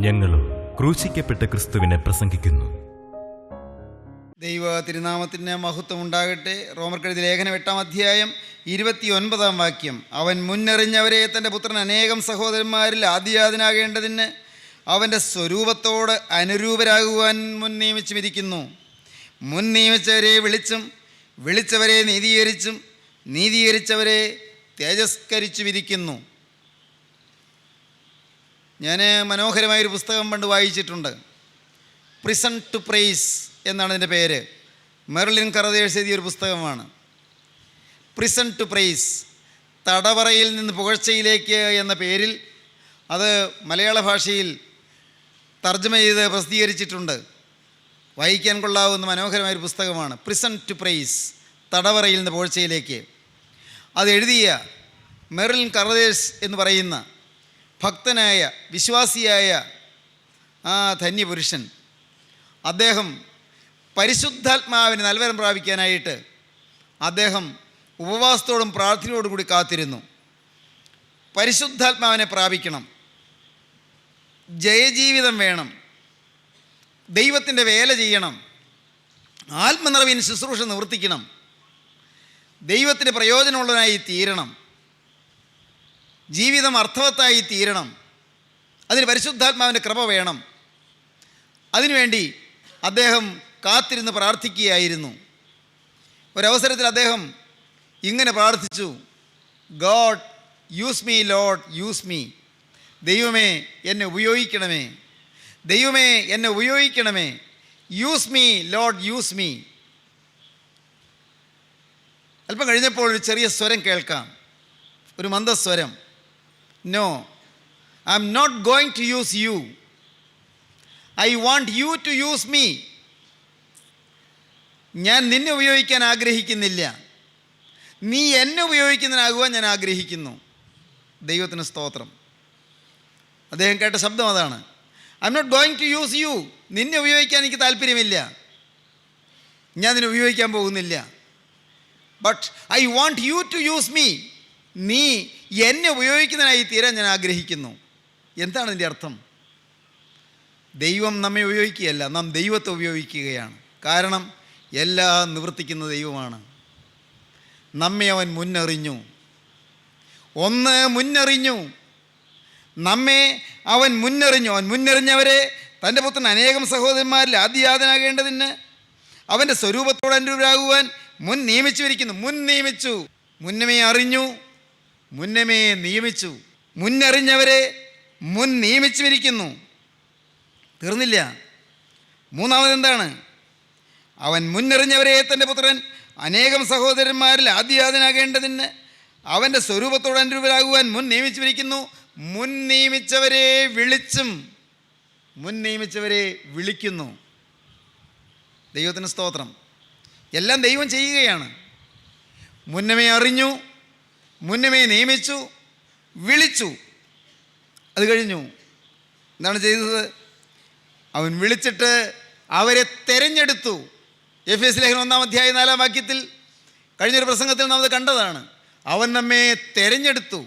ഞങ്ങളോ ക്രൂശിക്കപ്പെട്ട ക്രിസ്തുവിനെ പ്രസംഗിക്കുന്നു. ദൈവ തിരുനാമത്തിന് മഹത്വം ഉണ്ടാകട്ടെ. റോമർക്കെഴുതിയ ലേഖനം 8-ാം അധ്യായം 29-ാം വാക്യം. അവൻ മുന്നറിഞ്ഞവരെ തൻ്റെ പുത്രൻ അനേകം സഹോദരന്മാരിൽ ആദ്യജാതനാകേണ്ടതിന് അവൻ്റെ സ്വരൂപത്തോട് അനുരൂപരാകുവാൻ മുൻ നിയമിച്ചുമിരിക്കുന്നു. മുൻ നിയമിച്ചവരെ വിളിച്ചും വിളിച്ചവരെ നീതീകരിച്ചും നീതീകരിച്ചവരെ തേജസ്കരിച്ചുമിരിക്കുന്നു. ഞാൻ മനോഹരമായൊരു പുസ്തകം പണ്ട് വായിച്ചിട്ടുണ്ട്. പ്രിസൺ ടു പ്രൈസ് എന്നാണ് ഇതിൻ്റെ പേര്. മെർലിൻ കറദേഴ്സ് എഴുതിയൊരു പുസ്തകമാണ്. പ്രിസൺ ടു പ്രൈസ്, തടവറയിൽ നിന്ന് പുകഴ്ചയിലേക്ക് എന്ന പേരിൽ അത് മലയാള ഭാഷയിൽ തർജ്ജമ ചെയ്ത് പ്രസിദ്ധീകരിച്ചിട്ടുണ്ട്. വായിക്കാൻ കൊള്ളാവുന്ന മനോഹരമായൊരു പുസ്തകമാണ് പ്രിസൺ ടു പ്രൈസ്, തടവറയിൽ നിന്ന് പുകഴ്ചയിലേക്ക്. അത് എഴുതിയ മെർലിൻ കറദേഴ്സ് എന്ന് പറയുന്ന ഭക്തനായ വിശ്വാസിയായ ആ ധന്യപുരുഷൻ, അദ്ദേഹം പരിശുദ്ധാത്മാവിന് നൽവരം പ്രാപിക്കാനായിട്ട് അദ്ദേഹം ഉപവാസത്തോടും പ്രാർത്ഥനയോടും കൂടി കാത്തിരുന്നു. പരിശുദ്ധാത്മാവിനെ പ്രാപിക്കണം, ജയജീവിതം വേണം, ദൈവത്തിൻ്റെ വേല ചെയ്യണം, ആത്മനിറവിന് ശുശ്രൂഷ നിവർത്തിക്കണം, ദൈവത്തിന് പ്രയോജനമുള്ളവനായി തീരണം, ജീവിതം അർത്ഥവത്തായി തീരണം. അതിന് പരിശുദ്ധാത്മാവിൻ്റെ കൃപ വേണം. അതിനുവേണ്ടി അദ്ദേഹം കാത്തിരുന്ന് പ്രാർത്ഥിക്കുകയായിരുന്നു. ഒരവസരത്തിൽ അദ്ദേഹം ഇങ്ങനെ പ്രാർത്ഥിച്ചു: God use me, Lord use me. ദൈവമേ എന്നെ ഉപയോഗിക്കണമേ, ദൈവമേ എന്നെ ഉപയോഗിക്കണമേ, use me Lord use me. അല്പം കഴിഞ്ഞപ്പോൾ ഒരു ചെറിയ സ്വരം കേൾക്കാം, ഒരു മന്ദസ്വരം. No, I am not going to use you, I want you to use me. ഞാൻ നിന്നെ ഉപയോഗിക്കാൻ ആഗ്രഹിക്കുന്നില്ല, നീ എന്നെ ഉപയോഗിക്കുന്നതിനാകുവാൻ ഞാൻ ആഗ്രഹിക്കുന്നു. ദൈവത്തിന് സ്തോത്രം. അദ്ദേഹം കേട്ട ശബ്ദം അതാണ്. I am not going to use you, നിന്നെ ഉപയോഗിക്കാൻ എനിക്ക് താല്പര്യമില്ല, ഞാൻ നിന്നെ ഉപയോഗിക്കാൻ പോകുന്നില്ല. But I want you to use me, നീ എന്നെ ഉപയോഗിക്കുന്നതിനായി തീരാൻ ഞാൻ ആഗ്രഹിക്കുന്നു. എന്താണ് ഇതിൻ്റെ അർത്ഥം? ദൈവം നമ്മെ ഉപയോഗിക്കുകയല്ല, നാം ദൈവത്തെ ഉപയോഗിക്കുകയാണ്. കാരണം എല്ലാം നിവർത്തിക്കുന്ന ദൈവമാണ്. നമ്മെ അവൻ മുന്നറിഞ്ഞു. ഒന്ന് മുന്നറിഞ്ഞു, നമ്മെ അവൻ മുന്നറിഞ്ഞു. അവൻ മുന്നറിഞ്ഞവരെ തൻ്റെ പുത്രൻ അനേകം സഹോദരന്മാരിൽ ആദ്യജാതനാകേണ്ടതിന് അവൻ്റെ സ്വരൂപത്തോട് അനുരൂപരാകുവാൻ മുൻ നിയമിച്ചുമിരിക്കുന്നു. മുൻ നിയമിച്ചു, മുന്നമേ അറിഞ്ഞു, മുന്നമേ നിയമിച്ചു. മുന്നറിഞ്ഞവരെ മുൻ നിയമിച്ചുമിരിക്കുന്നു. തീർന്നില്ല. മൂന്നാമതെന്താണ്? അവൻ മുന്നറിഞ്ഞവരെ തൻ്റെ പുത്രൻ അനേകം സഹോദരന്മാരിൽ ആദ്യജാതനാകേണ്ടതിന് അവൻ്റെ സ്വരൂപത്തോട് അനുരൂപരാകുവാൻ മുൻ നിയമിച്ചിരിക്കുന്നു. മുൻ നിയമിച്ചവരെ വിളിച്ചും മുൻ നിയമിച്ചവരെ വിളിക്കുന്നു. ദൈവത്തിന് സ്തോത്രം. എല്ലാം ദൈവം ചെയ്യുകയാണ്. മുന്നമേ അറിഞ്ഞു, മുന്നമേ നിയമിച്ചു, വിളിച്ചു. അത് കഴിഞ്ഞു. എന്താണ് ചെയ്തത്? അവൻ വിളിച്ചിട്ട് അവരെ തെരഞ്ഞെടുത്തു. എഫേസ്യ ലേഖനം 1-ാം അധ്യായം 4-ാം വാക്യത്തിൽ കഴിഞ്ഞൊരു പ്രസംഗത്തിൽ നാം അത് കണ്ടതാണ്. അവൻ നമ്മെ തെരഞ്ഞെടുത്തു,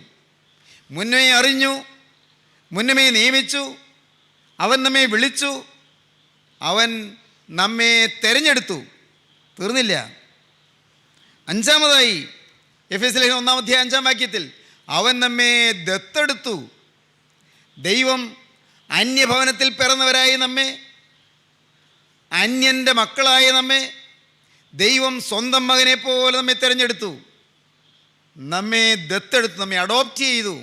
മുന്നമേ അറിഞ്ഞു, മുന്നമേ നിയമിച്ചു, അവൻ നമ്മെ വിളിച്ചു, അവൻ നമ്മെ തെരഞ്ഞെടുത്തു. തീർന്നില്ല. അഞ്ചാമതായി എഫേസ്യ ലേഖനം 1-ാം അധ്യായം 5-ാം വാക്യത്തിൽ അവൻ നമ്മെ ദത്തെടുത്തു. ദൈവം അന്യഭവനത്തിൽ പിറന്നവരായ നമ്മെ, അന്യൻ്റെ മക്കളായ നമ്മെ ദൈവം സ്വന്തം മകനെ പോലെ നമ്മെ തിരഞ്ഞെടുത്തു, നമ്മെ ദത്തെടുത്തു, നമ്മെ അഡോപ്റ്റ് ചെയ്തു,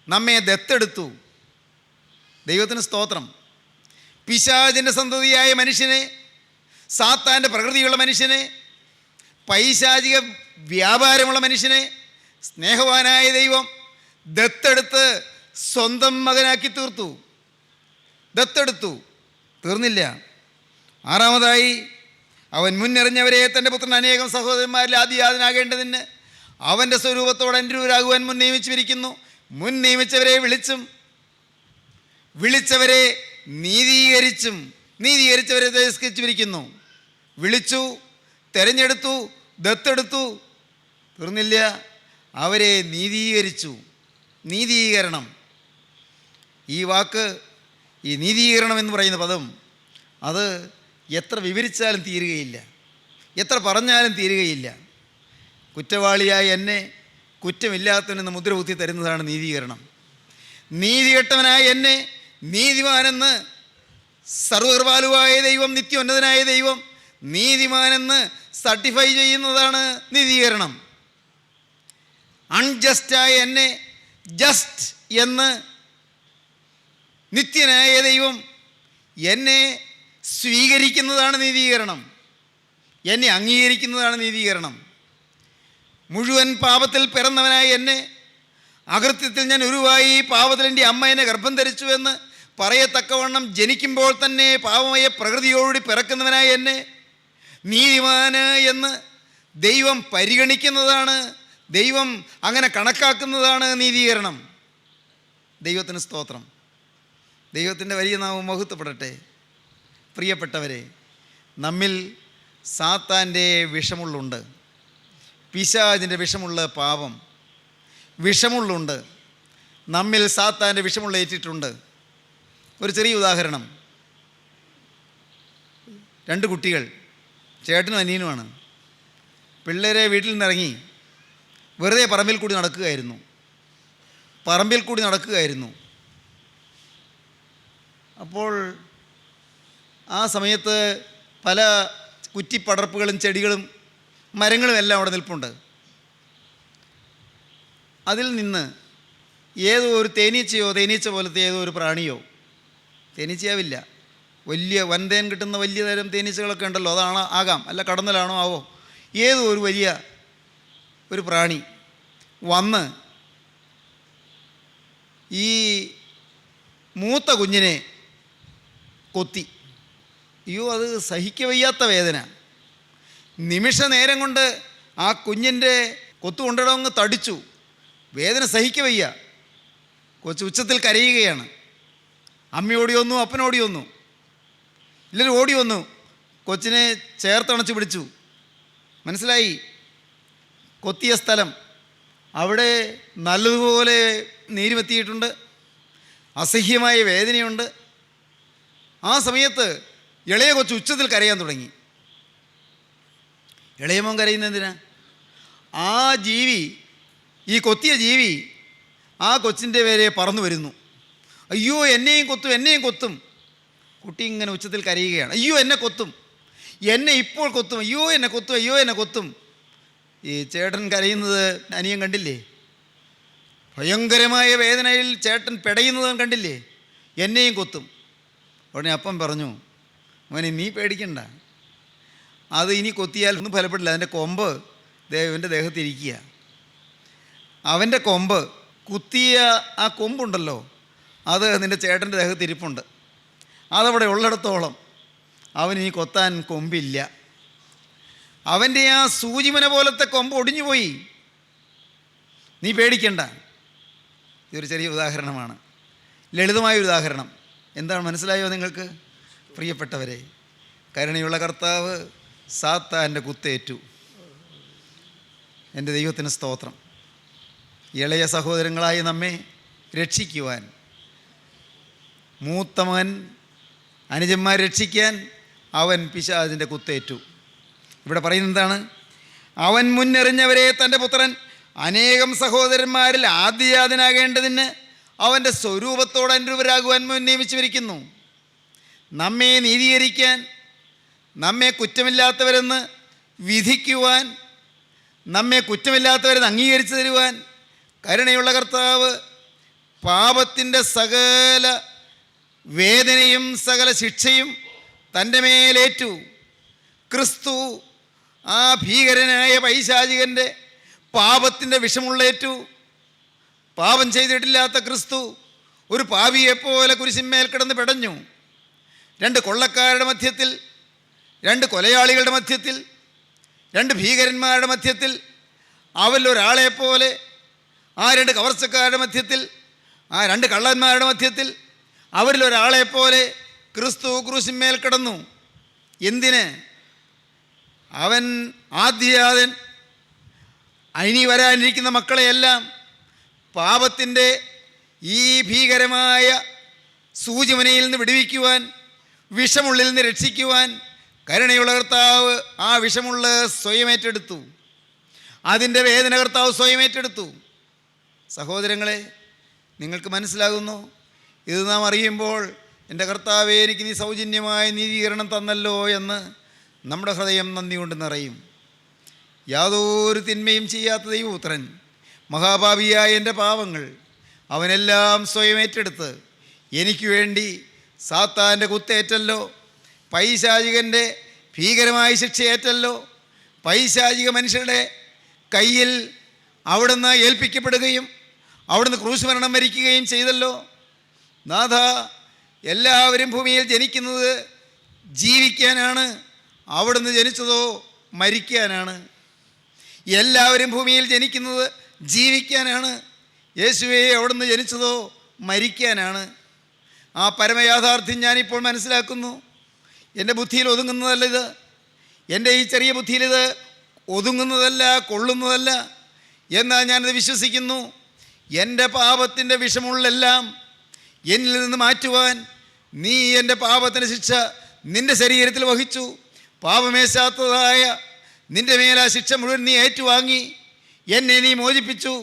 നമ്മെ ദത്തെടുത്തു. ദൈവത്തിന് സ്തോത്രം. പിശാചിൻ്റെ സന്തതിയായ മനുഷ്യനെ, സാത്താൻ്റെ പ്രകൃതിയുള്ള മനുഷ്യനെ, പൈശാചിക വ്യാപാരമുള്ള മനുഷ്യനെ സ്നേഹവാനായ ദൈവം ദത്തെടുത്ത് സ്വന്തം മകനാക്കി തീർത്തു. ദത്തെടുത്തു. തീർന്നില്ല. ആറാമതായി അവൻ മുന്നറിഞ്ഞവരെ തൻ്റെ പുത്രൻ അനേകം സഹോദരന്മാരിൽ ആദ്യജാതനാകേണ്ടതിന് അവൻ്റെ സ്വരൂപത്തോട് അനുരൂപരാകുവാൻ മുൻ നിയമിച്ചിരിക്കുന്നു. മുൻ നിയമിച്ചവരെ വിളിച്ചും വിളിച്ചവരെ നീതീകരിച്ചും നീതീകരിച്ചവരെ തിരസ്കരിച്ചിരിക്കുന്നു. വിളിച്ചു, തെരഞ്ഞെടുത്തു, ദത്തെടുത്തു. തീർന്നില്ല. അവരെ നീതീകരിച്ചു. നീതീകരണം. ഈ വാക്ക് ഈ നീതീകരണം എന്ന് പറയുന്ന പദം അത് എത്ര വിവരിച്ചാലും തീരുകയില്ല, എത്ര പറഞ്ഞാലും തീരുകയില്ല. കുറ്റവാളിയായ എന്നെ കുറ്റമില്ലാത്തവനെന്ന് മുദ്ര കുത്തി തരുന്നതാണ് നീതീകരണം. നീതികെട്ടവനായ എന്നെ നീതിമാനെന്ന് സർവകൃപാലുവായ ദൈവം, നിത്യോന്നതനായ ദൈവം നീതിമാനെന്ന് സർട്ടിഫൈ ചെയ്യുന്നതാണ് നീതീകരണം. അൺജസ്റ്റായ എന്നെ ജസ്റ്റ് എന്ന് നിത്യനായ ദൈവം എന്നെ സ്വീകരിക്കുന്നതാണ് നീതീകരണം, എന്നെ അംഗീകരിക്കുന്നതാണ് നീതീകരണം. മുഴുവൻ പാപത്തിൽ പിറന്നവനായ എന്നെ, അകൃത്യത്തിൽ ഞാൻ ഉരുവായി പാപത്തിൽ എൻ്റെ അമ്മ എന്നെ ഗർഭം ധരിച്ചു എന്ന് പറയത്തക്കവണ്ണം ജനിക്കുമ്പോൾ തന്നെ പാപമായ പ്രകൃതിയോടുകൂടി പിറക്കുന്നവനായ എന്നെ നീതിമാന് എന്ന് ദൈവം പരിഗണിക്കുന്നതാണ്, ദൈവം അങ്ങനെ കണക്കാക്കുന്നതാണ് നീതീകരണം. ദൈവത്തിന് സ്തോത്രം. ദൈവത്തിൻ്റെ വലിയ നാമം മഹത്വപ്പെടട്ടെ. പ്രിയപ്പെട്ടവരെ, നമ്മിൽ സാത്താൻ്റെ വിഷമുള്ളുണ്ട്, പിശാചിൻ്റെ വിഷമുള്ള പാപം വിഷമുള്ളുണ്ട്, നമ്മിൽ സാത്താൻ്റെ വിഷമുള്ള ഏറ്റിട്ടുണ്ട്. ഒരു ചെറിയ ഉദാഹരണം. 2 കുട്ടികൾ, ചേട്ടനും അനിയനുമാണ്. പിള്ളേരെ വീട്ടിൽ നിന്നിറങ്ങി വെറുതെ പറമ്പിൽ കൂടി നടക്കുകയായിരുന്നു. അപ്പോൾ ആ സമയത്ത് പല കുറ്റിപ്പടർപ്പുകളും ചെടികളും മരങ്ങളും എല്ലാം അവിടെ നിൽപ്പുണ്ട്. അതിൽ നിന്ന് ഏതോ ഒരു തേനീച്ച പോലത്തെ ഏതോ ഒരു പ്രാണിയോ, തേനീച്ചയാവില്ല, വലിയ വൻതേൻ കിട്ടുന്ന വലിയ തരം തേനീച്ചകളൊക്കെ ഉണ്ടല്ലോ, ആകാം, അല്ല കടന്നലാണോ ആവോ, ഏതോ ഒരു വലിയ ഒരു പ്രാണി വന്ന് ഈ മൂത്ത കുഞ്ഞിനെ കൊത്തി. അയ്യോ, അത് സഹിക്കവയ്യാത്ത വേദന. നിമിഷ നേരം കൊണ്ട് ആ കുഞ്ഞിൻ്റെ കൊത്തുകൊണ്ടിടങ്ങ് തടിച്ചു. വേദന സഹിക്കവയ്യ. കൊച്ചു ഉച്ചത്തിൽ കരയുകയാണ്. അമ്മയോടി വന്നു, അപ്പനോടി വന്നു, എല്ലാവരും ഓടി വന്നു. കൊച്ചിനെ ചേർത്തണച്ച് പിടിച്ചു. മനസ്സിലായി കൊത്തിയ സ്ഥലം. അവിടെ നല്ലതുപോലെ നീരുമെത്തിയിട്ടുണ്ട്, അസഹ്യമായ വേദനയുണ്ട്. ആ സമയത്ത് ഇളയ കൊച്ചു ഉച്ചത്തിൽ കരയാൻ തുടങ്ങി. ഇളയമോൻ കരയുന്നതിനാ? ആ ജീവി, ഈ കൊത്തിയ ജീവി ആ കൊച്ചിൻ്റെ പേരെ പറന്നു വരുന്നു. അയ്യോ, എന്നെയും കൊത്തും. കുട്ടി ഇങ്ങനെ ഉച്ചത്തിൽ കരയുകയാണ്. അയ്യോ, എന്നെ കൊത്തും, എന്നെ ഇപ്പോൾ കൊത്തും, അയ്യോ എന്നെ കൊത്തും. ഈ ചേട്ടൻ കരയുന്നത് അനിയൻ കണ്ടില്ലേ? ഭയങ്കരമായ വേദനയിൽ ചേട്ടൻ പിടയുന്നത് കണ്ടില്ലേ? എന്നെയും കൊത്തും. ഉടനെ അപ്പം പറഞ്ഞു, മോനെ നീ പേടിക്കണ്ട, അത് ഇനി കൊത്തിയാൽ ഒന്നും ഫലപ്പെടില്ല. അതിൻ്റെ കൊമ്പ് ഇവൻ്റെ ദേഹത്തിരിക്കുക. അവൻ്റെ കൊമ്പ്, കുത്തിയ ആ കൊമ്പുണ്ടല്ലോ, അത് നിൻ്റെ ചേട്ടൻ്റെ ദേഹത്തിരിപ്പുണ്ട്. അതവിടെ ഉള്ളിടത്തോളം അവനിനി കൊത്താൻ കൊമ്പില്ല. അവൻ്റെ ആ സൂചിമന പോലത്തെ കൊമ്പ് ഒടിഞ്ഞുപോയി. നീ പേടിക്കണ്ട. ഇതൊരു ചെറിയ ഉദാഹരണമാണ്, ലളിതമായൊരു ഉദാഹരണം. എന്താണ് മനസ്സിലായോ നിങ്ങൾക്ക് പ്രിയപ്പെട്ടവരെ? കരുണയുള്ള കർത്താവ് സാത്താൻ്റെ കുത്തേറ്റു. എൻ്റെ ദൈവത്തിന് സ്തോത്രം. ഇളയ സഹോദരങ്ങളായി നമ്മെ രക്ഷിക്കുവാൻ, മൂത്ത മകൻ അനുജന്മാരെ രക്ഷിക്കാൻ അവൻ പിശാചിൻ്റെ കുത്തേറ്റു. ഇവിടെ പറയുന്നത് എന്താണ്? അവൻ മുന്നെറിഞ്ഞവരെ തൻ്റെ പുത്രൻ അനേകം സഹോദരന്മാരിൽ ആദ്യജാതനാകേണ്ടതിന് അവൻ്റെ സ്വരൂപത്തോട് അനുരൂപരാകുവാൻ മുൻ നിയമിച്ചിരിക്കുന്നു. നമ്മെ നീതീകരിക്കാൻ, നമ്മെ കുറ്റമില്ലാത്തവരെന്ന് വിധിക്കുവാൻ, നമ്മെ കുറ്റമില്ലാത്തവരെന്ന് അംഗീകരിച്ചു തരുവാൻ കരുണയുള്ള കർത്താവ് പാപത്തിൻ്റെ സകല വേദനയും സകല ശിക്ഷയും തൻ്റെ മേലേറ്റു. ക്രിസ്തു ആ ഭീകരനായ പൈശാചികൻ്റെ പാപത്തിൻ്റെ വിഷമുള്ളേറ്റു. പാപം ചെയ്തിട്ടില്ലാത്ത ക്രിസ്തു ഒരു പാപിയെപ്പോലെ കുരിശിന്മേൽ കിടന്ന് പിടഞ്ഞു. 2 കൊള്ളക്കാരുടെ മധ്യത്തിൽ, 2 കൊലയാളികളുടെ മധ്യത്തിൽ, 2 ഭീകരന്മാരുടെ മധ്യത്തിൽ, അവരിലൊരാളെപ്പോലെ ആ 2 കവർച്ചക്കാരുടെ മധ്യത്തിൽ, ആ 2 കള്ളന്മാരുടെ മധ്യത്തിൽ അവരിലൊരാളെപ്പോലെ ക്രിസ്തു ക്രൂശിന്മേൽ കിടന്നു. എന്തിന്? അവൻ ആദ്യജാതൻ. ഇനി വരാനിരിക്കുന്ന മക്കളെയെല്ലാം പാപത്തിൻ്റെ ഈ ഭീകരമായ സൂചിമുനയിൽ നിന്ന് വിടുവിക്കുവാൻ, വിഷമുള്ളിൽ നിന്ന് രക്ഷിക്കുവാൻ കരുണയുള്ള കർത്താവ് ആ വിഷമുള്ള സ്വയം ഏറ്റെടുത്തു. അതിൻ്റെ വേദന കർത്താവ് സ്വയം ഏറ്റെടുത്തു. സഹോദരങ്ങളെ, നിങ്ങൾക്ക് മനസ്സിലാകുന്നു? ഇത് നാം അറിയുമ്പോൾ എൻ്റെ കർത്താവേ, എനിക്ക് നീ സൗജന്യമായ നീതീകരണം തന്നല്ലോ എന്ന് നമ്മുടെ ഹൃദയം നന്ദി കൊണ്ട് നിറയും. യാതൊരു തിന്മയും ചെയ്യാത്ത ദൈവപുത്രൻ മഹാപാപിയായ എൻ്റെ പാവങ്ങൾ അവനെല്ലാം സ്വയം ഏറ്റെടുത്ത് എനിക്ക് വേണ്ടി സാത്താൻ്റെ കുത്തേറ്റല്ലോ, പൈശാചികൻ്റെ ഭീകരമായ ശിക്ഷയേറ്റല്ലോ, പൈശാചിക മനുഷ്യരുടെ കയ്യിൽ അവിടുന്ന് ഏൽപ്പിക്കപ്പെടുകയും അവിടുന്ന് ക്രൂശ് മരണം വരിക്കുകയും ചെയ്തല്ലോ. നാഥ, എല്ലാവരും ഭൂമിയിൽ ജനിക്കുന്നത് ജീവിക്കാനാണ്, അവിടുന്ന് ജനിച്ചതോ മരിക്കാനാണ്. എല്ലാവരും ഭൂമിയിൽ ജനിക്കുന്നത് ജീവിക്കാനാണ്, യേശുവേ അവിടുന്ന് ജനിച്ചതോ മരിക്കാനാണ്. ആ പരമയാഥാർത്ഥ്യം ഞാനിപ്പോൾ മനസ്സിലാക്കുന്നു. എൻ്റെ ബുദ്ധിയിൽ ഒതുങ്ങുന്നതല്ല ഇത്, എൻ്റെ ഈ ചെറിയ ബുദ്ധിയിൽ ഇത് ഒതുങ്ങുന്നതല്ല, കൊള്ളുന്നതല്ല. എന്നാൽ ഞാനത് വിശ്വസിക്കുന്നു. എൻ്റെ പാപത്തിൻ്റെ വിഷമുള്ളെല്ലാം എന്നിൽ നിന്ന് മാറ്റുവാൻ നീ എൻ്റെ പാപത്തിൻ്റെ ശിക്ഷ നിൻ്റെ ശരീരത്തിൽ വഹിച്ചു. പാപമേശാത്തതായ നിൻ്റെ മേൽ ആ ശിക്ഷ മുഴുവൻ നീ ഏറ്റുവാങ്ങി എന്നെ നീ മോചിപ്പിച്ചു.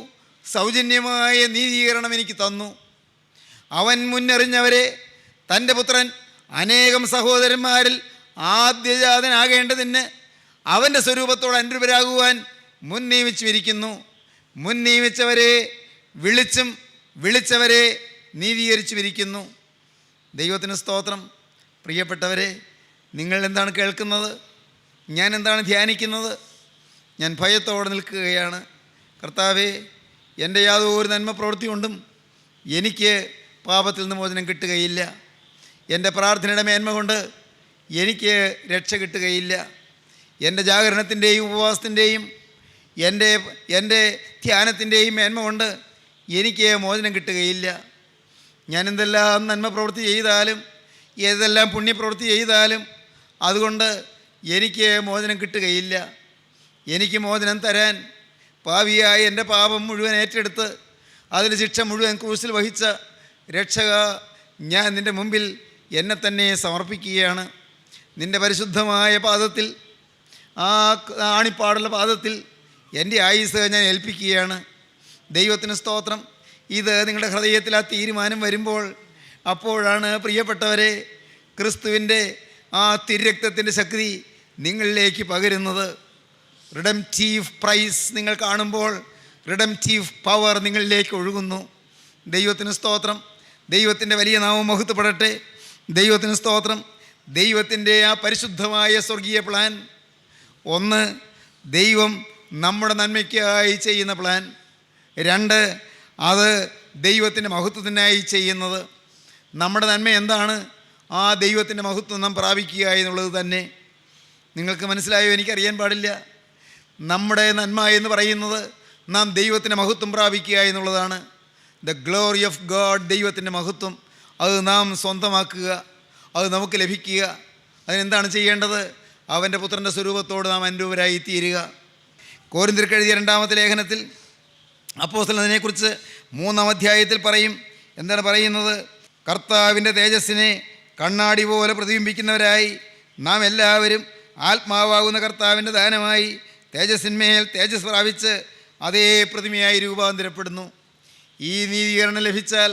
സൗജന്യമായ നീതീകരണം എനിക്ക് തന്നു. അവൻ മുന്നറിഞ്ഞവരെ തൻ്റെ പുത്രൻ അനേകം സഹോദരന്മാരിൽ ആദ്യജാതനാകേണ്ടതിന് അവൻ്റെ സ്വരൂപത്തോട് അനുരൂപരാകുവാൻ മുൻ നിയമിച്ചിരിക്കുന്നു. മുൻ നിയമിച്ചവരെ വിളിച്ചും വിളിച്ചവരെ നീതീകരിച്ചുമിരിക്കുന്നു. ദൈവത്തിന് സ്തോത്രം. പ്രിയപ്പെട്ടവരെ, നിങ്ങൾ എന്താണ് കേൾക്കുന്നത്? ഞാൻ എന്താണ് ധ്യാനിക്കുന്നത്? ഞാൻ ഭയത്തോടെ നിൽക്കുകയാണ്. കർത്താവേ, എൻ്റെ യാതൊരു നന്മ പ്രവൃത്തി കൊണ്ടും എനിക്ക് പാപത്തിൽ നിന്ന് മോചനം കിട്ടുകയില്ല. എൻ്റെ പ്രാർത്ഥനയുടെ മേന്മ കൊണ്ട് എനിക്ക് രക്ഷ കിട്ടുകയില്ല. എൻ്റെ ജാഗരണത്തിൻ്റെയും ഉപവാസത്തിൻ്റെയും എൻ്റെ ധ്യാനത്തിൻ്റെയും മേന്മ കൊണ്ട് എനിക്ക് മോചനം കിട്ടുകയില്ല. ഞാൻ എന്തെല്ലാം നന്മ പ്രവൃത്തി ചെയ്താലും ഏതെല്ലാം പുണ്യപ്രവൃത്തി ചെയ്താലും അതുകൊണ്ട് എനിക്ക് മോചനം കിട്ടുകയില്ല. എനിക്ക് മോചനം തരാൻ പാപിയായ എൻ്റെ പാപം മുഴുവൻ ഏറ്റെടുത്ത് അതിന് ശിക്ഷ മുഴുവൻ ക്രൂശിൽ വഹിച്ച രക്ഷക, ഞാൻ നിൻ്റെ മുമ്പിൽ എന്നെ തന്നെ സമർപ്പിക്കുകയാണ്. നിൻ്റെ പരിശുദ്ധമായ പാദത്തിൽ, ആ ആണിപ്പാടുള്ള പാദത്തിൽ എൻ്റെ ആയുസ് ഞാൻ ഏൽപ്പിക്കുകയാണ്. ദൈവത്തിന് സ്തോത്രം. ഇത് നിങ്ങളുടെ ഹൃദയത്തിൽ ആ തീരുമാനം വരുമ്പോൾ അപ്പോഴാണ് പ്രിയപ്പെട്ടവരെ ക്രിസ്തുവിൻ്റെ ആ തിരുരക്തത്തിൻ്റെ ശക്തി നിങ്ങളിലേക്ക് പകരുന്നത്. റിഡംറ്റീവ് പ്രൈസ് നിങ്ങൾ കാണുമ്പോൾ റിഡംറ്റീവ് പവർ നിങ്ങളിലേക്ക് ഒഴുകുന്നു. ദൈവത്തിന് സ്തോത്രം. ദൈവത്തിൻ്റെ വലിയ നാമം മഹത്വപ്പെടട്ടെ. ദൈവത്തിന് സ്തോത്രം. ദൈവത്തിൻ്റെ ആ പരിശുദ്ധമായ സ്വർഗീയ പ്ലാൻ, ഒന്ന്, ദൈവം നമ്മുടെ നന്മയ്ക്കായി ചെയ്യുന്ന പ്ലാൻ. രണ്ട്, അത് ദൈവത്തിൻ്റെ മഹത്വത്തിനായി ചെയ്യുന്നത്. നമ്മുടെ നന്മ എന്താണ്? ആ ദൈവത്തിൻ്റെ മഹത്വം നാം പ്രാപിക്കുക എന്നുള്ളത് തന്നെ. നിങ്ങൾക്ക് മനസ്സിലായോ? എനിക്കറിയാൻ പാടില്ല. നമ്മുടെ നന്മ എന്ന് പറയുന്നത് നാം ദൈവത്തിൻ്റെ മഹത്വം പ്രാപിക്കുക എന്നുള്ളതാണ്. ദ ഗ്ലോറി ഓഫ് ഗോഡ്, ദൈവത്തിൻ്റെ മഹത്വം, അത് നാം സ്വന്തമാക്കുക, അത് നമുക്ക് ലഭിക്കുക. അതിനെന്താണ് ചെയ്യേണ്ടത്? അവൻ്റെ പുത്രൻ്റെ സ്വരൂപത്തോട് നാം അനുരൂപരായി തീരുക. കോരിന്ത്യർക്ക് എഴുതിയ 2-ാമത്തെ ലേഖനത്തിൽ അപ്പോസ്തലൻ അതിനെക്കുറിച്ച് 3-ാം അധ്യായത്തിൽ പറയും. എന്താണ് പറയുന്നത്? കർത്താവിൻ്റെ തേജസ്സിനെ കണ്ണാടി പോലെ പ്രതിബിംബിക്കുന്നവരായി നാം എല്ലാവരും ആത്മാവാകുന്ന കർത്താവിൻ്റെ ദാനമായി തേജസ്സിന്മേൽ തേജസ് പ്രാപിച്ച് അതേ പ്രതിമയായി രൂപാന്തരപ്പെടുന്നു. ഈ നീതീകരണം ലഭിച്ചാൽ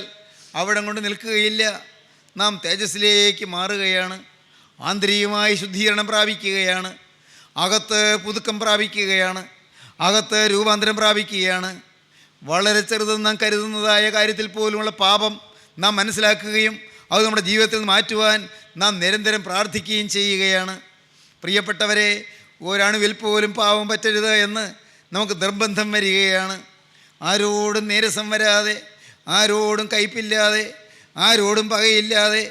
അവിടം കൊണ്ട് നിൽക്കുകയില്ല, നാം തേജസ്സിലേക്ക് മാറുകയാണ്. ആന്തരികമായി ശുദ്ധീകരണം പ്രാപിക്കുകയാണ്, അകത്ത് പുതുക്കം പ്രാപിക്കുകയാണ്, അകത്ത് രൂപാന്തരം പ്രാപിക്കുകയാണ്. വളരെ ചെറുതെന്ന് നാം കരുതുന്നതായ കാര്യത്തിൽ പോലുമുള്ള പാപം നാം മനസ്സിലാക്കുകയും അത് നമ്മുടെ ജീവിതത്തിൽ നിന്ന് മാറ്റുവാൻ നാം നിരന്തരം പ്രാർത്ഥിക്കുകയും ചെയ്യുകയാണ്. പ്രിയപ്പെട്ടവരെ, ഒരണുവിൽ പോലും പാപം പറ്റരുത് എന്ന് നമുക്ക് നിർബന്ധം വരികയാണ്. ആരോടും നീരസം വരാതെ, ആരോടും കയ്പില്ലാതെ, ആരോടും പകയില്ലാതെ,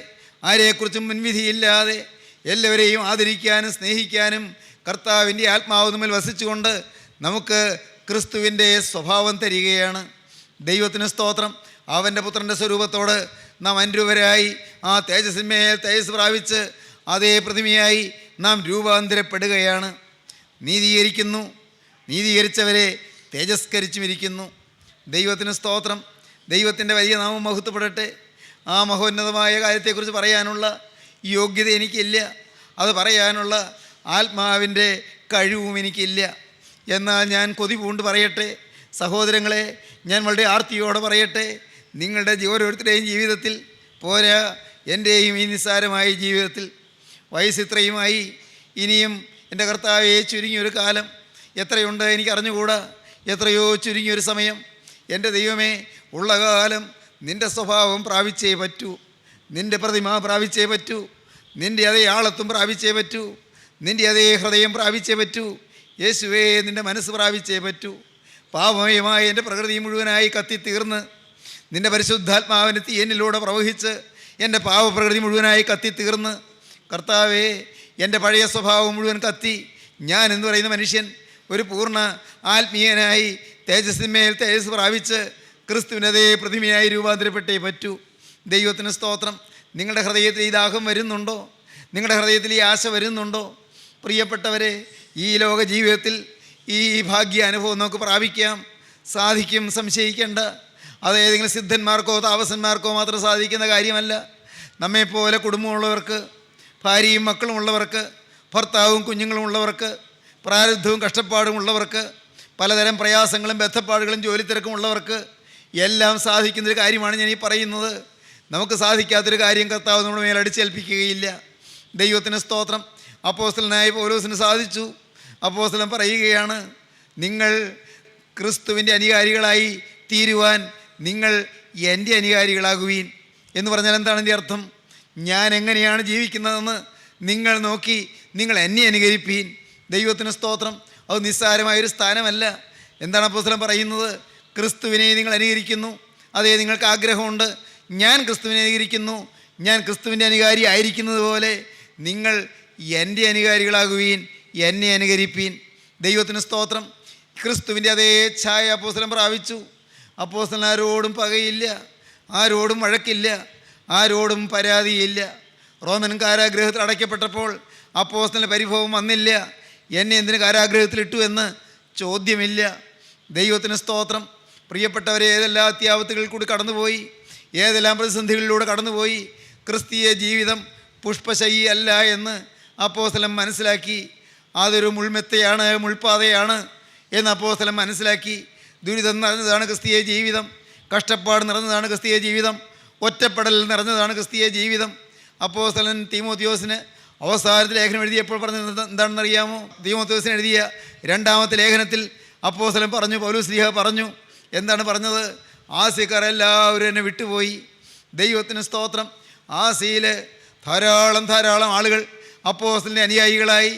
ആരെക്കുറിച്ചും മുൻവിധിയില്ലാതെ എല്ലാവരെയും ആദരിക്കാനും സ്നേഹിക്കാനും കർത്താവിൻ്റെ ആത്മാവ് നമ്മിൽ വസിച്ചുകൊണ്ട് നമുക്ക് ക്രിസ്തുവിൻ്റെ സ്വഭാവം തരികയാണ്. ദൈവത്തിന് സ്തോത്രം. അവൻ്റെ പുത്രൻ്റെ സ്വരൂപത്തോട് നാം അനുരൂപരായി ആ തേജസ്സിന്മേൽ തേജസ് പ്രാപിച്ച് അതേ പ്രതിമയായി നാം രൂപാന്തരപ്പെടുകയാണ്. നീതീകരിക്കുന്നു, നീതീകരിച്ചവരെ തേജസ്കരിച്ചുമിരിക്കുന്നു. ദൈവത്തിന് സ്തോത്രം. ദൈവത്തിൻ്റെ വലിയ നാമം മഹത്വപ്പെടട്ടെ. ആ മഹോന്നതമായ കാര്യത്തെക്കുറിച്ച് പറയാനുള്ള യോഗ്യത എനിക്കില്ല. അത് പറയാനുള്ള ആത്മാവിൻ്റെ കഴിവും എനിക്കില്ല. എന്നാൽ ഞാൻ കൊതി പൂണ്ട് പറയട്ടെ സഹോദരങ്ങളെ, ഞാൻ വളരെ ആർത്തിയോടെ പറയട്ടെ, നിങ്ങളുടെ ഓരോരുത്തരുടെയും ജീവിതത്തിൽ പോരാ, എൻ്റെയും ഈ നിസ്സാരമായ ജീവിതത്തിൽ വയസ്സ് ഇത്രയുമായി, ഇനിയും എൻ്റെ കർത്താവേ ചുരുങ്ങിയൊരു കാലം എത്രയുണ്ട് എനിക്കറിഞ്ഞുകൂടാ, എത്രയോ ചുരുങ്ങിയൊരു സമയം. എൻ്റെ ദൈവമേ, ഉള്ള കാലം നിൻ്റെ സ്വഭാവം പ്രാപിച്ചേ പറ്റൂ, നിൻ്റെ പ്രതിമ പ്രാപിച്ചേ പറ്റൂ, നിൻ്റെ അതേ ആളത്വം പ്രാപിച്ചേ പറ്റൂ, നിൻ്റെ അതേ ഹൃദയം പ്രാപിച്ചേ പറ്റൂ. യേശുവേ, നിൻ്റെ മനസ്സ് പ്രാപിച്ചേ പറ്റൂ. പാപമയമായ എൻ്റെ പ്രകൃതി മുഴുവനായി കത്തിത്തീർന്ന് നിൻ്റെ പരിശുദ്ധാത്മാവിൻ്റെ തീയനിലൂടെ പ്രവഹിച്ച് എൻ്റെ പാവപ്രകൃതി മുഴുവനായി കത്തിത്തീർന്ന് കർത്താവേ, എൻ്റെ പഴയ സ്വഭാവം മുഴുവൻ കത്തി ഞാൻ എന്ന് പറയുന്ന മനുഷ്യൻ ഒരു പൂർണ്ണ ആത്മീയനായി തേജസ്സിന്മേൽ തേജസ് പ്രാപിച്ച് ക്രിസ്തുവിൻ്റെ അതേ പ്രതിമയായി രൂപാന്തരപ്പെട്ടേ പറ്റൂ. ദൈവത്തിന് സ്തോത്രം. നിങ്ങളുടെ ഹൃദയത്തിൽ ഈ ദാഹം വരുന്നുണ്ടോ? നിങ്ങളുടെ ഹൃദയത്തിൽ ഈ ആശ വരുന്നുണ്ടോ? പ്രിയപ്പെട്ടവരെ, ഈ ലോക ജീവിതത്തിൽ ഈ ഭാഗ്യ അനുഭവം നമുക്ക് പ്രാപിക്കാം, സാധിക്കും, സംശയിക്കേണ്ട. അത് ഏതെങ്കിലും സിദ്ധന്മാർക്കോ താപസന്മാർക്കോ മാത്രം സാധിക്കുന്ന കാര്യമല്ല. നമ്മെപ്പോലെ കുടുംബമുള്ളവർക്ക്, ഭാര്യയും മക്കളും ഉള്ളവർക്ക്, ഭർത്താവും കുഞ്ഞുങ്ങളും ഉള്ളവർക്ക്, പ്രാരബ്ധവും കഷ്ടപ്പാടും ഉള്ളവർക്ക്, പലതരം പ്രയാസങ്ങളും ബന്ധപ്പാടുകളും ജോലിത്തിരക്കും ഉള്ളവർക്ക് എല്ലാം സാധിക്കുന്നൊരു കാര്യമാണ് ഞാൻ ഈ പറയുന്നത്. നമുക്ക് സാധിക്കാത്തൊരു കാര്യം കർത്താവ് നമ്മുടെ മേൽ അടിച്ചേൽപ്പിക്കുകയില്ല. ദൈവത്തിന് സ്തോത്രം. അപ്പോസ്തലനായ പൗലോസിന് സാധിച്ചു. അപ്പോസ്തലൻ പറയുകയാണ്, നിങ്ങൾ ക്രിസ്തുവിൻ്റെ അനുകാരികളായി തീരുവാൻ നിങ്ങൾ എൻ്റെ അനുകാരികളാകുവീൻ എന്ന് പറഞ്ഞാൽ എന്താണ് എൻ്റെ അർത്ഥം? ഞാൻ എങ്ങനെയാണ് ജീവിക്കുന്നതെന്ന് നിങ്ങൾ നോക്കി നിങ്ങൾ എന്നെ അനുകരിപ്പീൻ. ദൈവത്തിന് സ്തോത്രം. അത് നിസ്സാരമായൊരു സ്ഥാനമല്ല. എന്താണ് അപ്പോസ്തലൻ പറയുന്നത്? ക്രിസ്തുവിനെ നിങ്ങൾ അനുകരിക്കുന്നു, അതേ നിങ്ങൾക്ക് ആഗ്രഹമുണ്ട്, ഞാൻ ക്രിസ്തുവിനെ അനുകരിക്കുന്നു, ഞാൻ ക്രിസ്തുവിൻ്റെ അനുകാരി ആയിരിക്കുന്നത് പോലെ നിങ്ങൾ എൻ്റെ അനുകാരികളാകുവീൻ, എന്നെ അനുകരിപ്പീൻ. ദൈവത്തിന് സ്തോത്രം. ക്രിസ്തുവിൻ്റെ അതേ ഛായ അപ്പോസ്തലൻ പ്രാപിച്ചു. അപ്പോസ്തലൻ ആരോടും പകയില്ല, ആരോടും വഴക്കില്ല, ആരോടും പരാതിയില്ല. റോമൻ കാരാഗ്രഹത്തിൽ അടയ്ക്കപ്പെട്ടപ്പോൾ അപ്പോസ്തലന് പരിഭവം വന്നില്ല. എന്നെ എന്തിന് കാരാഗ്രഹത്തിലിട്ടു എന്ന് ചോദ്യമില്ല. ദൈവത്തിന് സ്തോത്രം. പ്രിയപ്പെട്ടവരെ, ഏതെല്ലാം അത്യാപത്തുകളിൽ കൂടി കടന്നുപോയി, ഏതെല്ലാം പ്രതിസന്ധികളിലൂടെ കടന്നുപോയി, ക്രിസ്തീയ ജീവിതം പുഷ്പശയ്യ അല്ല എന്ന് അപ്പോസ്തലൻ മനസ്സിലാക്കി. അതൊരു മുൾമെത്തയാണ്, മുൾപ്പാതയാണ് എന്ന് അപ്പോസ്തലൻ മനസ്സിലാക്കി. ദുരിതം നിറഞ്ഞതാണ് ക്രിസ്തീയ ജീവിതം, കഷ്ടപ്പാട് നിറഞ്ഞതാണ് ക്രിസ്തീയ ജീവിതം, ഒറ്റപ്പെടൽ നിറഞ്ഞതാണ് ക്രിസ്തീയ ജീവിതം. അപ്പോസ്തലൻ തീമോത്തിയോസിന് അവസാനത്തെ ലേഖനം എഴുതിയപ്പോൾ പറഞ്ഞത് എന്താണെന്നറിയാമോ? തീമോത്തിയോസിന് എഴുതിയ രണ്ടാമത്തെ ലേഖനത്തിൽ അപ്പോസ്തലൻ പറഞ്ഞു, പൗലോസ്ലീഹ പറഞ്ഞു, എന്താണ് പറഞ്ഞത്? ആസ്യക്കാർ എല്ലാവരും എന്നെ വിട്ടുപോയി. ദൈവത്തിന് സ്തോത്രം. ആസിയയിൽ ധാരാളം ആളുകൾ അപ്പോസ്തലൻ്റെ അനുയായികളായി,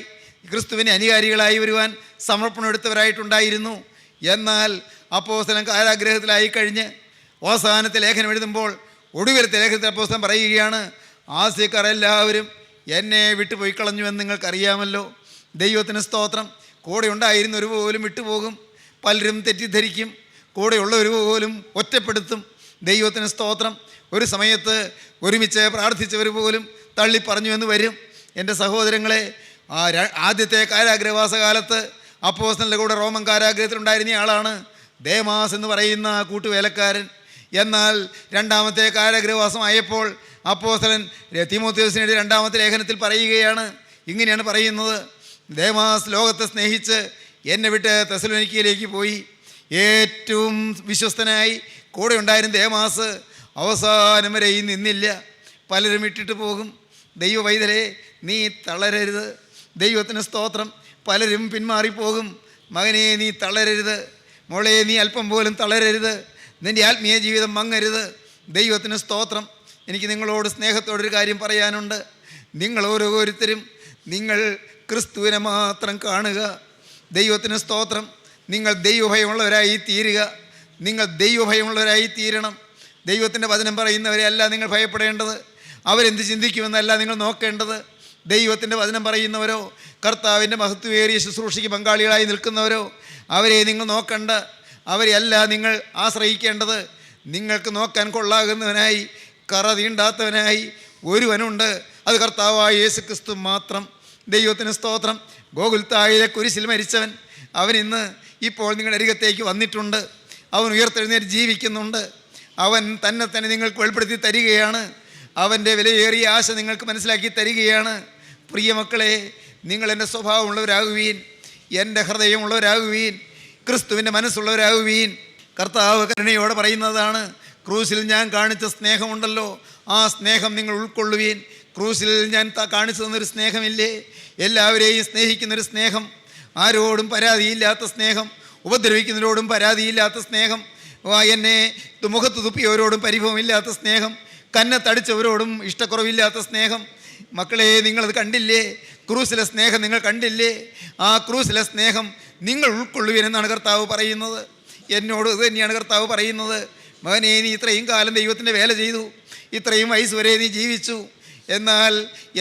ക്രിസ്തുവിൻ്റെ അനുകാരികളായി വരുവാൻ സമർപ്പണം എടുത്തവരായിട്ടുണ്ടായിരുന്നു. എന്നാൽ അപ്പോസ്തലൻ കാരാഗ്രഹത്തിലായി കഴിഞ്ഞ് അവസാനത്തെ ലേഖനം എഴുതുമ്പോൾ ഒടുവിലത്തെ ലേഖനത്തിൽ അപ്പോസ്തലൻ പറയുകയാണ്, ആസ്യക്കാർ എല്ലാവരും എന്നെ വിട്ടുപോയി കളഞ്ഞുവെന്ന് നിങ്ങൾക്കറിയാമല്ലോ. ദൈവത്തിന് സ്തോത്രം. കൂടെ ഉണ്ടായിരുന്നവർ പോലും വിട്ടുപോകും, പലരും തെറ്റിദ്ധരിക്കും, കൂടെയുള്ളവർ പോലും ഒറ്റപ്പെടുത്തും. ദൈവത്തിന് സ്തോത്രം. ഒരു സമയത്ത് ഒരുമിച്ച് പ്രാർത്ഥിച്ചവർ പോലും തള്ളിപ്പറഞ്ഞു എന്ന് വരും. എൻ്റെ സഹോദരങ്ങളെ, ആദ്യത്തെ കാരാഗ്രഹവാസ കാലത്ത് അപ്പോസ്തലൻ്റെ കൂടെ റോമൻ കാരാഗ്രഹത്തിലുണ്ടായിരുന്ന ആളാണ് ദേമാസ് എന്ന് പറയുന്ന കൂട്ടുവേലക്കാരൻ. എന്നാൽ രണ്ടാമത്തെ കാരാഗ്രഹവാസമായപ്പോൾ അപ്പോസ്തലൻ തീമോത്തിയോസിന്റെ രണ്ടാമത്തെ ലേഖനത്തിൽ പറയുകയാണ്, ഇങ്ങനെയാണ് പറയുന്നത്: ദേമാസ് ലോകത്തെ സ്നേഹിച്ച് എന്നെ വിട്ട് തെസലോനിക്കയിലേക്ക് പോയി. ഏറ്റവും വിശ്വസ്തനായി കൂടെ ഉണ്ടായിരുന്ന ദേമാസ് അവസാനം വരെ നിന്നില്ല. പലരും ഇട്ടിട്ട് പോകും. ദൈവ പൈതലേ, നീ തളരരുത്. ദൈവത്തിന് സ്തോത്രം. പലരും പിന്മാറിപ്പോകും. മകനെ, നീ തളരരുത്. മോളെ, നീ അല്പം പോലും തളരരുത്. നിൻ്റെ ആത്മീയ ജീവിതം മങ്ങരുത്. ദൈവത്തിന് സ്തോത്രം. എനിക്ക് നിങ്ങളോട് സ്നേഹത്തോടൊരു കാര്യം പറയാനുണ്ട്. നിങ്ങൾ ഓരോരുത്തരും നിങ്ങൾ ക്രിസ്തുവിനെ മാത്രം കാണുക. ദൈവത്തിന് സ്തോത്രം. നിങ്ങൾ ദൈവഭയമുള്ളവരായി തീരുക. നിങ്ങൾ ദൈവഭയമുള്ളവരായി തീരണം. ദൈവത്തിൻ്റെ വചനം പറയുന്നവരെ അല്ല നിങ്ങൾ ഭയപ്പെടേണ്ടത്. അവരെന്ത് ചിന്തിക്കുമെന്നല്ല നിങ്ങൾ നോക്കേണ്ടത്. ദൈവത്തിൻ്റെ വചനം പറയുന്നവരോ കർത്താവിൻ്റെ മഹത്വമേറിയ ശുശ്രൂഷയ്ക്ക് പങ്കാളികളായി നിൽക്കുന്നവരോ അവരെ നിങ്ങൾ നോക്കണ്ട. അവരെ അല്ല നിങ്ങൾ ആശ്രയിക്കേണ്ടത്. നിങ്ങൾക്ക് നോക്കാൻ കൊള്ളാകുന്നവനായി, കറ തീണ്ടാത്തവനായി ഒരുവനുണ്ട്. അത് കർത്താവായ യേശു ക്രിസ്തു മാത്രം. ദൈവത്തിന് സ്തോത്രം. ഗോകുൽത്തായിലെ കുരിശിൽ മരിച്ചവൻ അവൻ ഇന്ന് ഇപ്പോൾ നിങ്ങളുടെ അരികത്തേക്ക് വന്നിട്ടുണ്ട്. അവൻ ഉയർത്തെഴുന്നേറ്റ് ജീവിക്കുന്നുണ്ട്. അവൻ തന്നെ തന്നെ നിങ്ങൾക്ക് വെളിപ്പെടുത്തി തരികയാണ്. അവൻ്റെ വിലയേറിയ ആശ നിങ്ങൾക്ക് മനസ്സിലാക്കി തരികയാണ്. പ്രിയ മക്കളെ, നിങ്ങൾ എൻ്റെ സ്വഭാവമുള്ളവരാകുവീൻ, എൻ്റെ ഹൃദയമുള്ളവരാകുവീൻ, ക്രിസ്തുവിൻ്റെ മനസ്സുള്ളവരാകുവീൻ. കർത്താവ് കരുണയോടെ പറയുന്നതാണ്, ക്രൂസിൽ ഞാൻ കാണിച്ച സ്നേഹമുണ്ടല്ലോ, ആ സ്നേഹം നിങ്ങൾ ഉൾക്കൊള്ളുവീൻ. ക്രൂസിൽ ഞാൻ കാണിച്ചു തന്നൊരു സ്നേഹമില്ലേ? എല്ലാവരെയും സ്നേഹിക്കുന്നൊരു സ്നേഹം, ആരോടും പരാതിയില്ലാത്ത സ്നേഹം, ഉപദ്രവിക്കുന്നവരോടും പരാതിയില്ലാത്ത സ്നേഹം, എന്നെ മുഖത്ത് തുപ്പിയവരോടും പരിഭവമില്ലാത്ത സ്നേഹം, കന്നത്തടിച്ചവരോടും ഇഷ്ടക്കുറവില്ലാത്ത സ്നേഹം. മക്കളെ, നിങ്ങളത് കണ്ടില്ലേ? ക്രൂസിലെ സ്നേഹം നിങ്ങൾ കണ്ടില്ലേ? ആ ക്രൂസിലെ സ്നേഹം നിങ്ങൾ ഉൾക്കൊള്ളുവീനെന്നാണ് കർത്താവ് പറയുന്നത്. എന്നോട് ഇത് തന്നെയാണ് കർത്താവ് പറയുന്നത്. മകനെ, നീ ഇത്രയും കാലം ദൈവത്തിൻ്റെ വേല ചെയ്തു, ഇത്രയും വയസ്സ് വരെ നീ ജീവിച്ചു, എന്നാൽ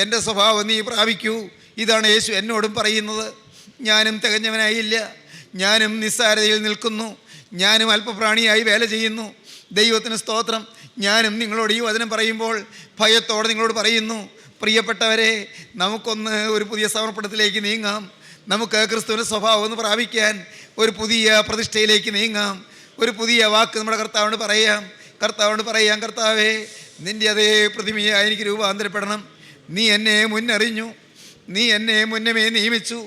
എൻ്റെ സ്വഭാവം നീ പ്രാപിക്കൂ. ഇതാണ് യേശു എന്നോടും പറയുന്നത്. ഞാനും തികഞ്ഞവനായില്ല, ഞാനും നിസ്സാരതയിൽ നിൽക്കുന്നു, ഞാനും അല്പപ്രാണിയായി വേല ചെയ്യുന്നു. ദൈവത്തിന് സ്തോത്രം. ഞാനും നിങ്ങളോട് ഈ വചനം പറയുമ്പോൾ ഭയത്തോടെ നിങ്ങളോട് പറയുന്നു, പ്രിയപ്പെട്ടവരെ, നമുക്കൊന്ന് ഒരു പുതിയ സമർപ്പണത്തിലേക്ക് നീങ്ങാം. നമുക്ക് ക്രിസ്തുവിൻ്റെ സ്വഭാവം ഒന്ന് പ്രാപിക്കാൻ ഒരു പുതിയ പ്രതിഷ്ഠയിലേക്ക് നീങ്ങാം. ഒരു പുതിയ വാക്ക് നമ്മുടെ കർത്താവിനോട് പറയാം. കർത്താവേ, നിൻ്റെ അതേ പ്രതിമയായി എനിക്ക് രൂപാന്തരപ്പെടണം. നീ എന്നെ മുന്നറിഞ്ഞു, നീ എന്നെ മുന്നമേ നിയമിച്ചു,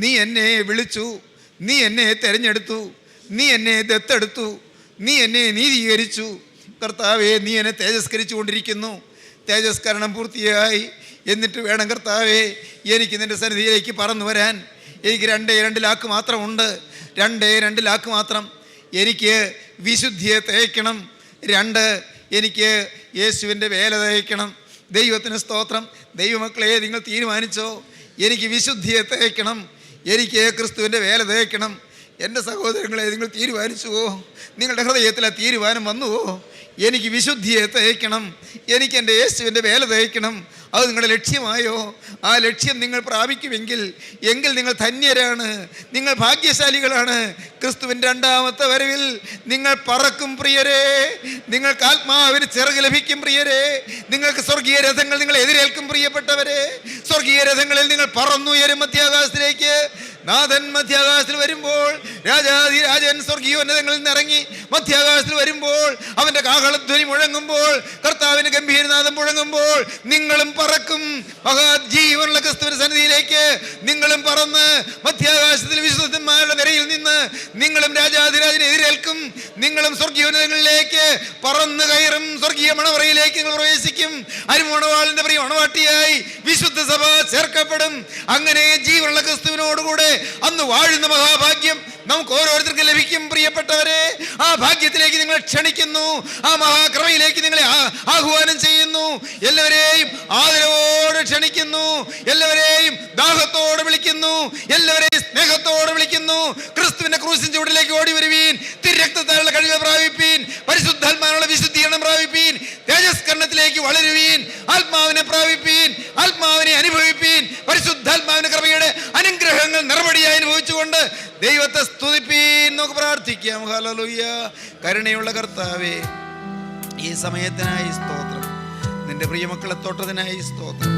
നീ എന്നെ വിളിച്ചു, നീ എന്നെ തിരഞ്ഞെടുത്തു, നീ എന്നെ ദത്തെടുത്തു, നീ എന്നെ നീതീകരിച്ചു. കർത്താവേ, നീ എന്നെ തേജസ്കരിച്ചു കൊണ്ടിരിക്കുന്നു. തേജസ്കരണം പൂർത്തിയായി. എന്നിട്ട് വേണം കർത്താവേ എനിക്ക് നിൻ്റെ സന്നിധിയിലേക്ക് പറന്നു വരാൻ. എനിക്ക് രണ്ട് ലാക്ക് മാത്രമുണ്ട്, 2 ലാക്ക് മാത്രം. എനിക്ക് വിശുദ്ധിയെ തേക്കണം. 2, എനിക്ക് യേശുവിൻ്റെ വേല തേക്കണം. ദൈവത്തിന് സ്തോത്രം. ദൈവമക്കളെ, നിങ്ങൾ തീരുമാനിച്ചോ? എനിക്ക് വിശുദ്ധിയെ തേക്കണം, എനിക്ക് ക്രിസ്തുവിൻ്റെ വേല തേക്കണം. എൻ്റെ സഹോദരങ്ങളെ, നിങ്ങൾ തീരുമാനിച്ചുവോ? നിങ്ങളുടെ ഹൃദയത്തിൽ ആ തീരുമാനം വന്നുവോ? എനിക്ക് വിശുദ്ധിയെ തേക്കണം, എനിക്ക് എൻ്റെ യേശുവിൻ്റെ വേല തേക്കണം. അത് നിങ്ങളുടെ ലക്ഷ്യമായോ? ആ ലക്ഷ്യം നിങ്ങൾ പ്രാപിക്കുമെങ്കിൽ നിങ്ങൾ ധന്യരാണ്, നിങ്ങൾ ഭാഗ്യശാലികളാണ്. ക്രിസ്തുവിൻ്റെ 2ാമത്തെ വരവിൽ നിങ്ങൾ പറക്കും പ്രിയരെ. നിങ്ങൾക്ക് ആത്മാവിന് ചിറക് ലഭിക്കും പ്രിയരെ. നിങ്ങൾക്ക് സ്വർഗീയ രഥങ്ങൾ നിങ്ങൾ എതിരേൽക്കും പ്രിയപ്പെട്ടവരെ. സ്വർഗീയ രഥങ്ങളിൽ നിങ്ങൾ പറന്നുയരും മധ്യാകാശത്തിലേക്ക്. നാഥൻ മധ്യാകാശത്തിൽ വരുമ്പോൾ, രാജാധിരാജൻ സ്വർഗീയോന്നതങ്ങളിൽ നിന്ന് ഇറങ്ങി മധ്യാകാശത്തിൽ വരുമ്പോൾ, അവൻ്റെ കാഹളധ്വനി മുഴങ്ങുമ്പോൾ, കർത്താവിന് ഗംഭീരനാഥം മുഴങ്ങുമ്പോൾ നിങ്ങളും പറക്കും മഹാജീവനുള്ള ക്രിസ്തുവിന്റെ സന്നിധിയിലേക്ക്. നിങ്ങളും പറന്ന് മധ്യാകാശത്തിൽ വിശുദ്ധന്മാരുടെ നിരയിൽ നിന്ന് നിങ്ങളും രാജാധിരാജനെ എതിരേൽക്കും. നിങ്ങളും സ്വർഗീയോന്നതങ്ങളിലേക്ക് പറന്ന് കയറും. സ്വർഗീയ മണവറയിലേക്ക് നിങ്ങൾ പ്രവേശിക്കും. അരുമണവാളിന്റെ പ്രിയ മണവാട്ടിയായി വിശുദ്ധ സഭ ചേർക്കപ്പെടും. അങ്ങനെ ജീവനുള്ള ക്രിസ്തുവിനോടുകൂടെ അന്ന് വാഴുന്ന മഹാഭാഗ്യം നമുക്ക് ഓരോരുത്തർക്കും ലഭിക്കും. പ്രിയപ്പെട്ടവരെ, ആ ഭാഗ്യത്തിലേക്ക് നിങ്ങൾ ക്ഷണിക്കുന്നു, ആ മഹാകൃപയിലേക്ക് നിങ്ങളെ ആഹ്വാനം ചെയ്യുന്നു. എല്ലാവരെയും ആദരവോടെ ക്ഷണിക്കുന്നു, എല്ലാവരെയും ദാഹത്തോടെ വിളിക്കുന്നു, എല്ലാവരെയും സ്നേഹത്തോടെ വിളിക്കുന്നു. ക്രിസ്തുവിന്റെ ക്രൂസിൻ ചുവട്ടിലേക്ക് ഓടി വരുവീൻ. തിരുരക്തത്താലുള്ള കഴിവ് പ്രാപിപ്പീൻ. പരിശുദ്ധാത്മാവിനുള്ള വിശുദ്ധീകരണം പ്രാപിപ്പീൻ. തേജസ്കരണത്തിലേക്ക് വളരുവീൻ. ആത്മാവിനെ പ്രാപിപ്പീൻ, ആത്മാവിനെ അനുഭവിപ്പീൻ. പരിശുദ്ധാത്മാവിന്റെ കൃപയുടെ അനുഗ്രഹങ്ങൾ നിറപടിയായി അനുഭവിച്ചുകൊണ്ട് ദൈവത്തെ സ്തുതിപ്പീൻ. നമുക്ക് പ്രാർത്ഥിക്കാം. ഹല്ലേലൂയ. കരുണയുള്ള കർത്താവേ, ഈ സമയത്തിനായി സ്തോത്രം. നിന്റെ പ്രിയമക്കളെ തൊട്ടതിനായി സ്തോത്രം.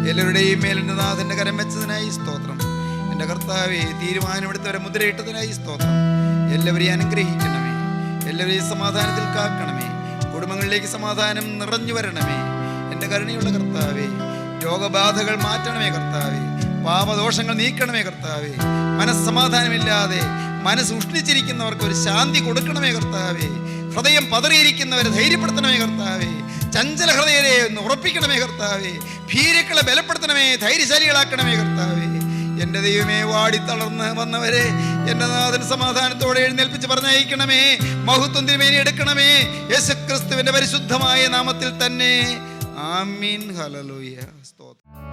എല്ലാവരുടെയും മേൽ എൻ്റെ നാഥൻ്റെ കരം വെച്ചതിനായി സ്തോത്രം. എൻ്റെ കർത്താവേ, തീരുമാനമെടുത്തവരെ മുദ്രയിട്ടതിനായി സ്തോത്രം. എല്ലാവരെയും അനുഗ്രഹിക്കണമേ, എല്ലാവരെയും സമാധാനത്തിൽ കാക്കണമേ. കുടുംബങ്ങളിലേക്ക് സമാധാനം നിറഞ്ഞു വരണമേ. എൻ്റെ കരുണയുള്ള കർത്താവേ, രോഗബാധകൾ മാറ്റണമേ കർത്താവേ. പാപദോഷങ്ങൾ നീക്കണമേ കർത്താവേ. മനസ്സമാധാനമില്ലാതെ മനസ്സ് ഉഷ്ണിച്ചിരിക്കുന്നവർക്ക് ഒരു ശാന്തി കൊടുക്കണമേ കർത്താവേ. ഹൃദയം പതറിയിരിക്കുന്നവരെ ധൈര്യപ്പെടുത്തണമേ കർത്താവേ. ചഞ്ചല ഹൃദയരെ ഒന്ന് ഉറപ്പിക്കണമേ കർത്താവേ. ഭീരുക്കളെ ബലപ്പെടുത്തണമേ, ധൈര്യശാലികളാക്കണമേ കർത്താവേ. എൻ്റെ ദൈവമേ, വാടിത്തളർന്ന് വന്നവരെ എൻ്റെ നാഥൻ സമാധാനത്തോടെ എഴുന്നേൽപ്പിച്ച് പറഞ്ഞയക്കണമേ. മഹത്വം തിരുമേനി എടുക്കണമേ. യേശുക്രിസ്തുവിൻ്റെ പരിശുദ്ധമായ നാമത്തിൽ തന്നെ. ആമീൻ. ഹല്ലേലൂയ. സ്തോത്രം.